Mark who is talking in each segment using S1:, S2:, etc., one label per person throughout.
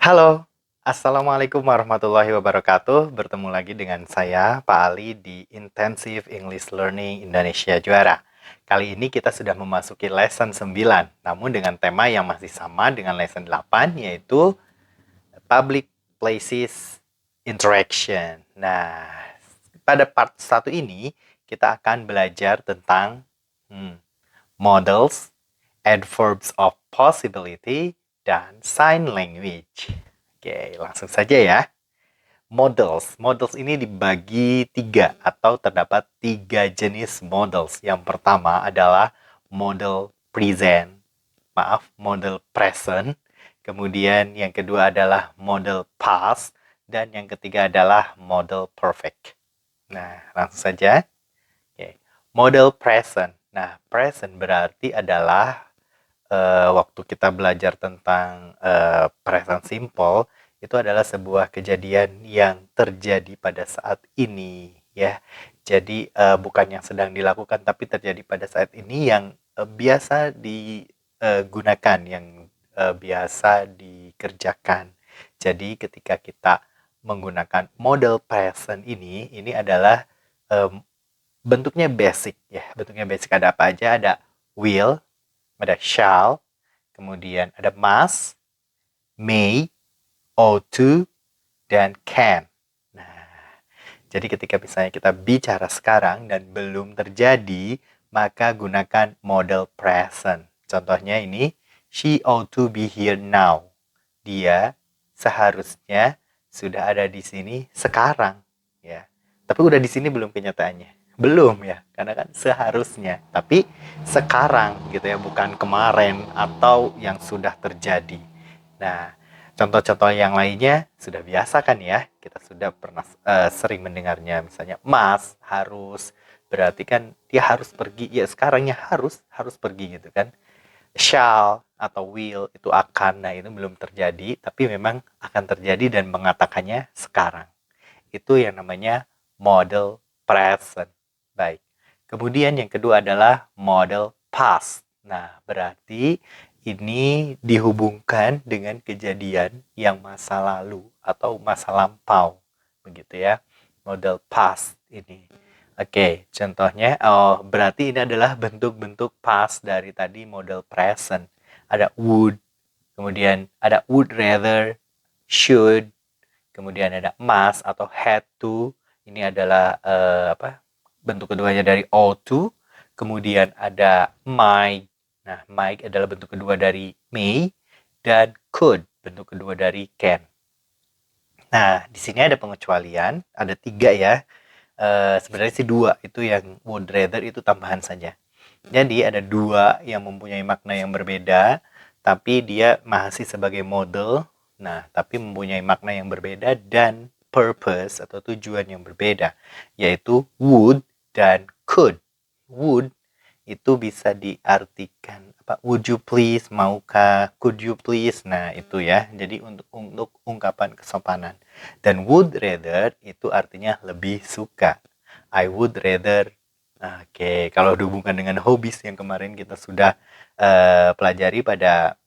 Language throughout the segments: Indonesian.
S1: Halo, Assalamualaikum warahmatullahi wabarakatuh. Bertemu lagi dengan saya, Pak Ali, di Intensive English Learning Indonesia Juara. Kali ini kita sudah memasuki lesson 9, namun dengan tema yang masih sama dengan lesson 8, yaitu Public Places Interaction. Nah, pada part 1 ini, kita akan belajar tentang models, adverbs of possibility, dan sign language. Oke, langsung saja ya. Models. Models ini dibagi 3 atau terdapat 3 jenis models. Yang pertama adalah model present. Model present. Kemudian yang kedua adalah model past. Dan yang ketiga adalah model perfect. Nah, langsung saja. Oke. Model present. Nah, present berarti adalah waktu kita belajar tentang present simple, itu adalah sebuah kejadian yang terjadi pada saat ini, ya. Jadi bukan yang sedang dilakukan, tapi terjadi pada saat ini yang biasa digunakan, yang biasa dikerjakan. Jadi ketika kita menggunakan model present ini adalah bentuknya basic, ya. Bentuknya basic ada apa aja? Ada will, ada shall, kemudian ada must, may, ought to, dan can. Nah, jadi ketika misalnya kita bicara sekarang dan belum terjadi, maka gunakan model present. Contohnya ini, she ought to be here now. Dia seharusnya sudah ada di sini sekarang, ya. Tapi udah di sini belum kenyataannya. Belum ya, karena kan seharusnya. Tapi sekarang gitu ya, bukan kemarin atau yang sudah terjadi. Nah, contoh-contoh yang lainnya sudah biasa kan ya, kita sudah pernah sering mendengarnya, misalnya must, harus, berarti kan dia harus pergi, ya sekarangnya harus pergi gitu kan. Shall atau will itu akan, nah itu belum terjadi, tapi memang akan terjadi dan mengatakannya sekarang. Itu yang namanya model present. Baik. Kemudian yang kedua adalah model past. Nah, berarti ini dihubungkan dengan kejadian yang masa lalu atau masa lampau. Begitu ya. Model past ini. Oke, contohnya, berarti ini adalah bentuk-bentuk past dari tadi model present. Ada would, kemudian ada would rather, should, kemudian ada must atau had to. Ini adalah bentuk keduanya dari ought to. Kemudian ada might. Nah, might adalah bentuk kedua dari may, dan could bentuk kedua dari can. Nah, di sini ada pengecualian, ada 3 ya. Sebenarnya sih 2, itu yang would rather itu tambahan saja. Jadi ada 2 yang mempunyai makna yang berbeda, tapi dia masih sebagai model. Nah, tapi mempunyai makna yang berbeda dan purpose atau tujuan yang berbeda, yaitu would dan could. Would itu bisa diartikan would you please, maukah, could you please. Nah, itu ya. Jadi untuk ungkapan kesopanan. Dan would rather itu artinya lebih suka. I would rather. Oke, kalau dihubungkan dengan hobbies yang kemarin kita sudah pelajari pada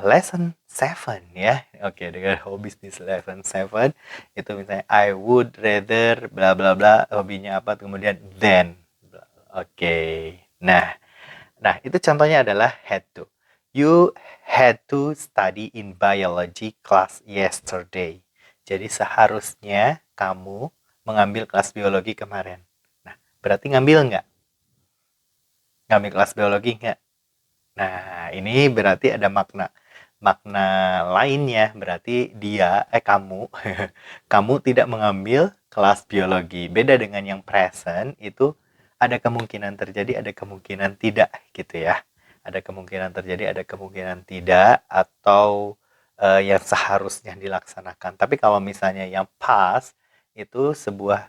S1: lesson 7 ya. Oke, dengan hobbies di lesson 7 itu misalnya I would rather bla bla bla, hobinya apa, kemudian then. Oke. Nah, itu contohnya adalah had to. You had to study in biology class yesterday. Jadi seharusnya kamu mengambil kelas biologi kemarin. Nah, berarti ngambil nggak? Ngambil kelas biologi nggak? Nah, ini berarti ada makna lainnya. Berarti kamu kamu tidak mengambil kelas biologi. Beda dengan yang present, itu ada kemungkinan terjadi, ada kemungkinan tidak gitu ya. Ada kemungkinan terjadi, ada kemungkinan tidak, atau yang seharusnya dilaksanakan. Tapi kalau misalnya yang past itu sebuah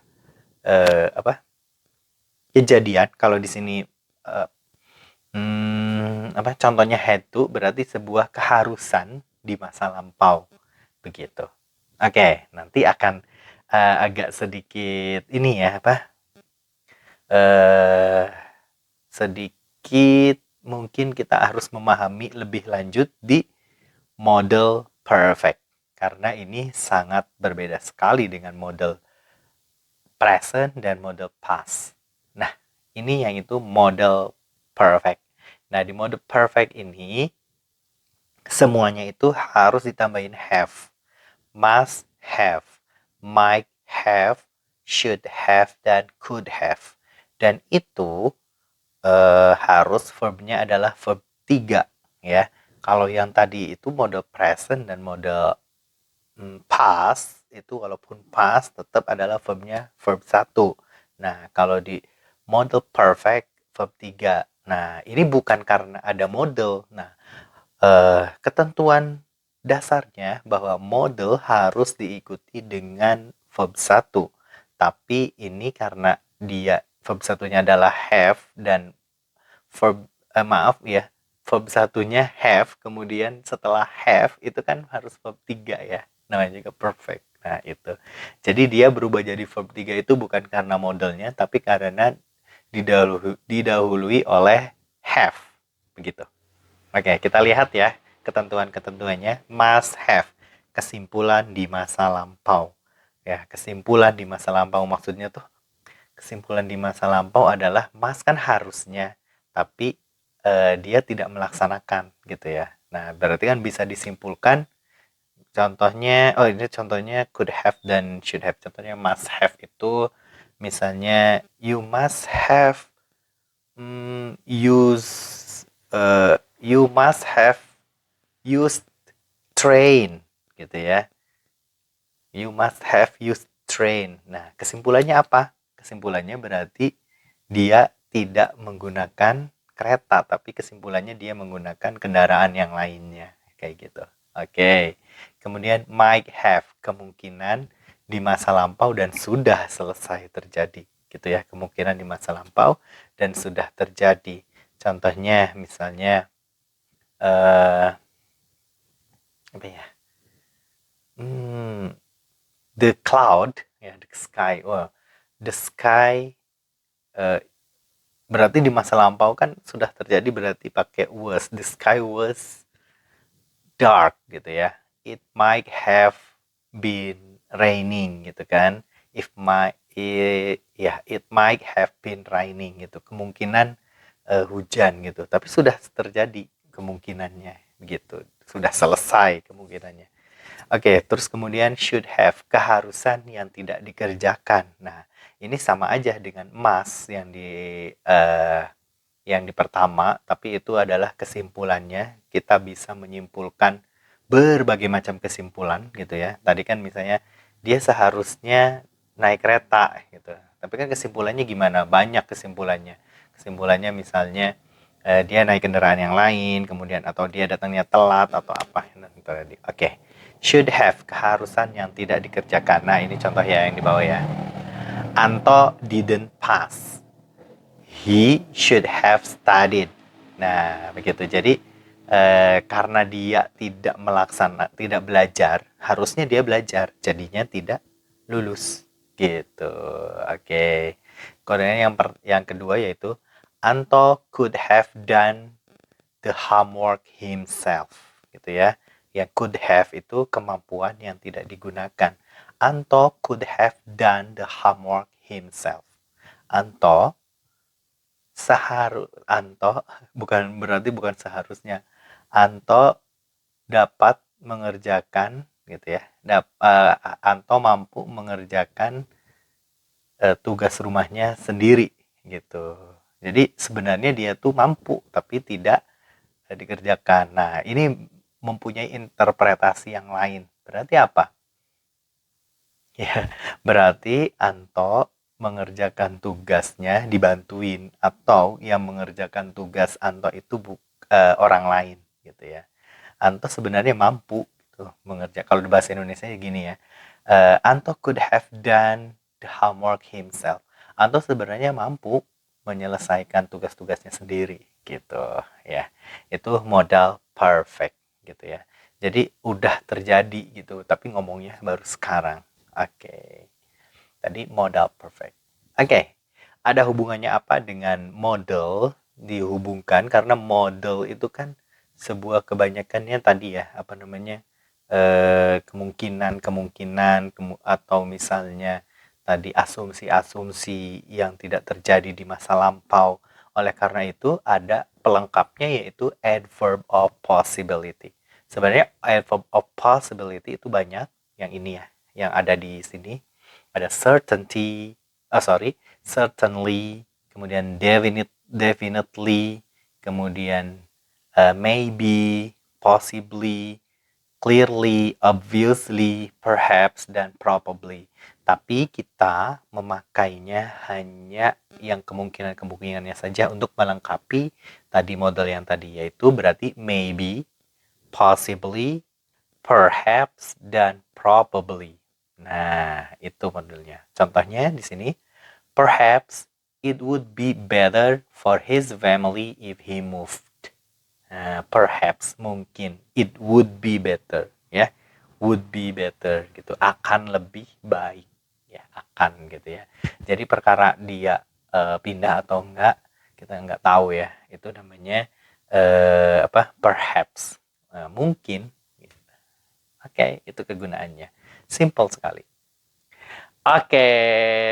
S1: kejadian. Kalau di sini contohnya had to berarti sebuah keharusan di masa lampau begitu. Oke, nanti akan agak sedikit ini ya sedikit mungkin kita harus memahami lebih lanjut di model perfect. Karena ini sangat berbeda sekali dengan model present dan model past. Nah, ini yang itu model perfect. Nah, di model perfect ini semuanya itu harus ditambahin have. Must have, might have, should have, dan could have. Dan itu harus verbnya adalah verb 3 ya. Kalau yang tadi itu model present dan model past itu walaupun past tetap adalah verbnya verb 1. Nah, kalau di model perfect verb 3. Nah, ini bukan karena ada model. Nah, ketentuan dasarnya bahwa model harus diikuti dengan verb 1. Tapi ini karena dia verb satunya adalah have dan verb satunya have, kemudian setelah have itu kan harus verb 3 ya. Namanya juga perfect. Nah, itu. Jadi dia berubah jadi verb 3 itu bukan karena modelnya tapi karena didahului oleh have. Begitu. Oke, kita lihat ya ketentuan-ketentuannya. Must have, kesimpulan di masa lampau. Ya, kesimpulan di masa lampau maksudnya tuh kesimpulan di masa lampau adalah must kan harusnya, tapi dia tidak melaksanakan gitu ya. Nah, berarti kan bisa disimpulkan contohnya, ini contohnya could have dan should have. Contohnya must have itu misalnya you must have you must have used train gitu ya. You must have used train. Nah, kesimpulannya apa? Kesimpulannya berarti dia tidak menggunakan kereta, tapi kesimpulannya dia menggunakan kendaraan yang lainnya. Kayak gitu. Oke. Kemudian might have, kemungkinan di masa lampau dan sudah selesai terjadi. Gitu ya, kemungkinan di masa lampau dan sudah terjadi. Contohnya misalnya apa ya? The cloud, ya, the sky. The sky berarti di masa lampau kan sudah terjadi, berarti pakai was. The sky was dark gitu ya. It might have been raining gitu kan. It might have been raining gitu. Kemungkinan hujan gitu. Tapi sudah terjadi kemungkinannya gitu. Sudah selesai kemungkinannya. Oke, terus kemudian should have, keharusan yang tidak dikerjakan. Nah, ini sama aja dengan must yang di pertama, tapi itu adalah kesimpulannya. Kita bisa menyimpulkan berbagai macam kesimpulan gitu ya. Tadi kan misalnya dia seharusnya naik kereta gitu. Tapi kan kesimpulannya gimana? Banyak kesimpulannya. Kesimpulannya misalnya dia naik kendaraan yang lain, kemudian atau dia datangnya telat atau apa. Oke. Should have, keharusan yang tidak dikerjakan. Nah, ini contoh ya yang di bawah ya. Anto didn't pass. He should have studied. Nah, begitu. Jadi karena dia tidak belajar, harusnya dia belajar, jadinya tidak lulus. Gitu. Oke. Kemudian yang kedua yaitu Anto could have done the homework himself. Gitu ya. Yang could have itu kemampuan yang tidak digunakan. Anto could have done the homework himself. Anto bukan seharusnya. Anto dapat mengerjakan gitu ya. Anto mampu mengerjakan tugas rumahnya sendiri gitu. Jadi sebenarnya dia tuh mampu tapi tidak dikerjakan. Nah, ini mempunyai interpretasi yang lain. Berarti apa? Ya, berarti Anto mengerjakan tugasnya dibantuin, atau yang mengerjakan tugas Anto itu orang lain gitu ya. Anto sebenarnya mampu gitu, mengerjakan. Kalau di bahasa Indonesia gini ya. Anto could have done the homework himself. Anto sebenarnya mampu menyelesaikan tugas-tugasnya sendiri gitu ya. Itu modal perfect gitu ya. Jadi udah terjadi gitu, tapi ngomongnya baru sekarang. Oke. Tadi modal perfect. Oke. Ada hubungannya apa dengan model? Dihubungkan karena model itu kan sebuah kebanyakannya tadi ya, kemungkinan atau misalnya tadi asumsi-asumsi yang tidak terjadi di masa lampau. Oleh karena itu ada pelengkapnya yaitu adverb of possibility. Sebenarnya adverb of possibility itu banyak, yang ini ya, yang ada di sini. Ada certainly, kemudian definitely, kemudian maybe, possibly, clearly, obviously, perhaps, dan probably. Tapi kita memakainya hanya yang kemungkinan-kemungkinannya saja untuk melengkapi tadi model yang tadi, yaitu berarti maybe, possibly, perhaps, dan probably. Nah, itu modelnya. Contohnya di sini, perhaps it would be better for his family if he moved. Nah, perhaps, mungkin, it would be better, ya, would be better gitu, akan lebih baik, ya, akan gitu ya. Jadi perkara dia pindah atau enggak kita enggak tahu ya, itu namanya perhaps, mungkin. Gitu. Oke, itu kegunaannya, simple sekali. Oke,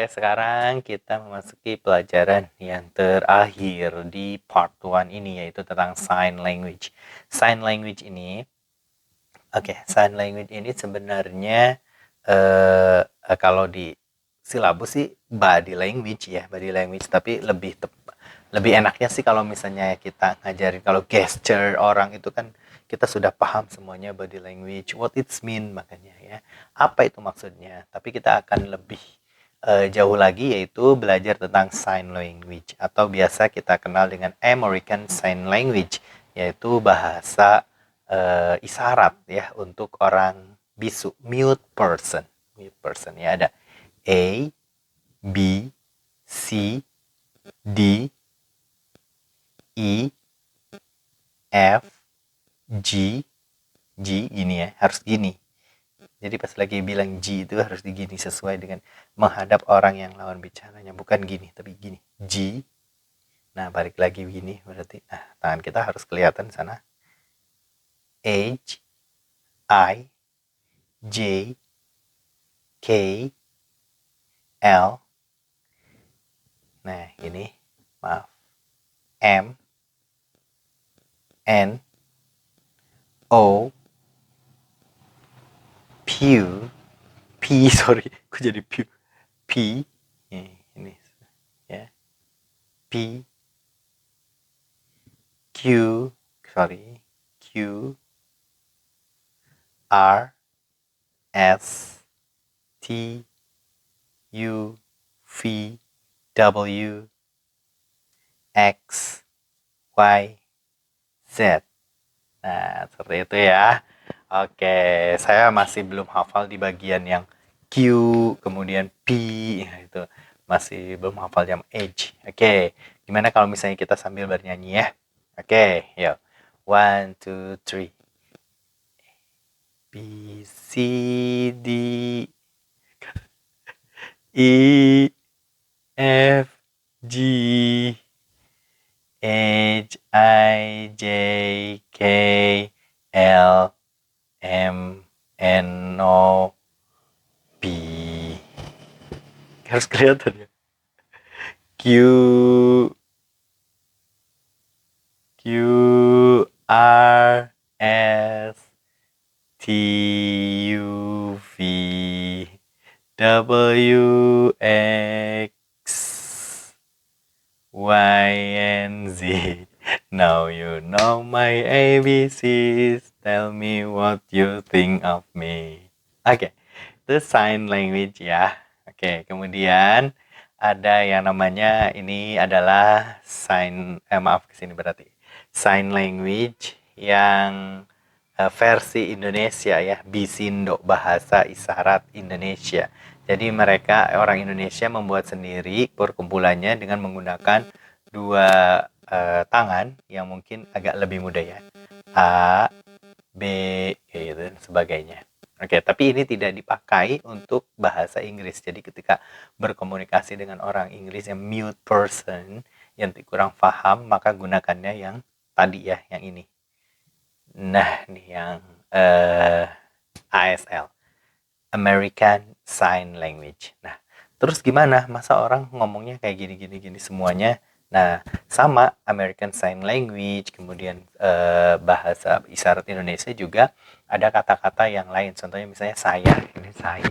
S1: sekarang kita memasuki pelajaran yang terakhir di part 1 ini, yaitu tentang sign language. Sign language ini, sign language ini sebenarnya kalau di silabus sih body language ya, body language, tapi lebih enaknya sih kalau misalnya kita ngajarin kalau gesture orang itu kan kita sudah paham semuanya body language, what it mean, makanya ya apa itu maksudnya. Tapi kita akan lebih jauh lagi, yaitu belajar tentang sign language atau biasa kita kenal dengan American Sign Language, yaitu bahasa isyarat ya untuk orang bisu, mute person ya. Ada A, B, C, D, E, F, G gini ya, harus gini. Jadi pas lagi bilang G itu harus digini sesuai dengan menghadap orang yang lawan bicaranya, bukan gini tapi gini, G. Nah, balik lagi begini berarti tangan kita harus kelihatan sana. H, I, J, K, L. Nah, ini maaf. M, N, O, P, sorry, aku jadi P, ini ya, P, Q, R, S, T, U, V, W, X, Y, Z. Nah, seperti itu ya. Oke, saya masih belum hafal di bagian yang Q, kemudian P, itu masih belum hafal yang H. Oke, gimana kalau misalnya kita sambil bernyanyi ya? Oke, yuk. 1, 2, 3. B, C, D, E, F, G, H, I, J, K, L, M, N, O, P. Harus kelihatan ya. Q, R, S, T, U, V, W, X, Y, and Z. Now you know my ABCs. Tell me what you think of me. Oke, itu sign language ya. Oke, kemudian ada yang namanya, ini adalah sign language yang versi Indonesia ya, Bisindo, bahasa isyarat Indonesia. Jadi mereka, orang Indonesia, membuat sendiri perkumpulannya dengan menggunakan dua tangan yang mungkin agak lebih mudah ya, A, B, gitu dan sebagainya. Oke, tapi ini tidak dipakai untuk bahasa Inggris. Jadi ketika berkomunikasi dengan orang Inggris yang mute person, yang kurang paham, maka gunakannya yang tadi ya, yang ini. Nah, nih yang ASL, American Sign Language. Nah, terus gimana? Masa orang ngomongnya kayak gini semuanya? Nah, sama American Sign Language, kemudian bahasa isyarat Indonesia juga ada kata-kata yang lain. Contohnya misalnya saya, ini saya,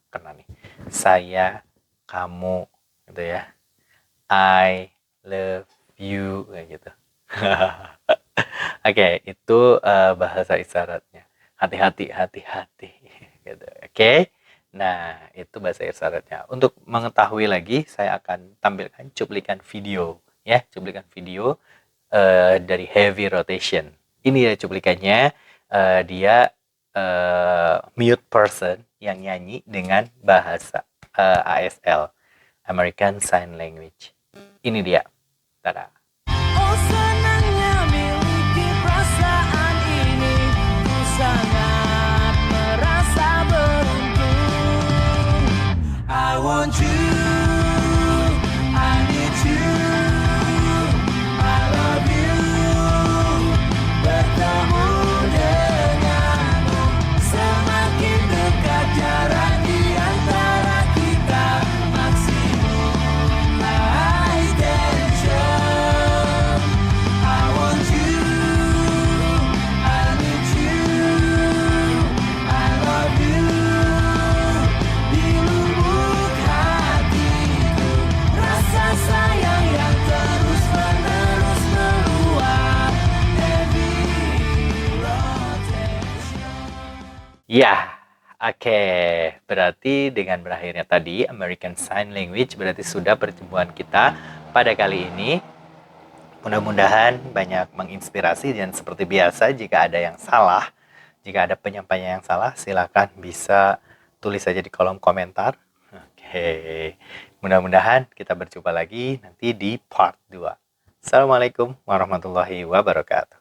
S1: kena nih. Saya, kamu, gitu ya. I love you, kayak gitu. Oke, itu bahasa isyaratnya. Hati-hati, gitu. Oke. Nah, itu bahasa isyaratnya. Untuk mengetahui lagi, saya akan tampilkan cuplikan video, ya, cuplikan video dari heavy rotation. Ini ya cuplikannya. Dia mute person yang nyanyi dengan bahasa ASL, American Sign Language. Ini dia. Tada.
S2: Oh senangnya miliki perasaan ini, ku sangat merasa beruntung. I want you, I need you, I love you. Bertemu denganmu, semakin dekat jarak di antara kita, maksimum high tension. I want you, I need you, I love you. Di lubuk hatiku, rasa sayang yang terus-menerus meluap. Heavy rotation.
S1: Ya, oke. Berarti dengan berakhirnya tadi American Sign Language berarti sudah pertemuan kita pada kali ini. Mudah-mudahan banyak menginspirasi dan seperti biasa jika ada yang salah, jika ada penyampaian yang salah, silakan bisa tulis saja di kolom komentar. Oke. Mudah-mudahan kita berjumpa lagi nanti di part 2. Assalamualaikum warahmatullahi wabarakatuh.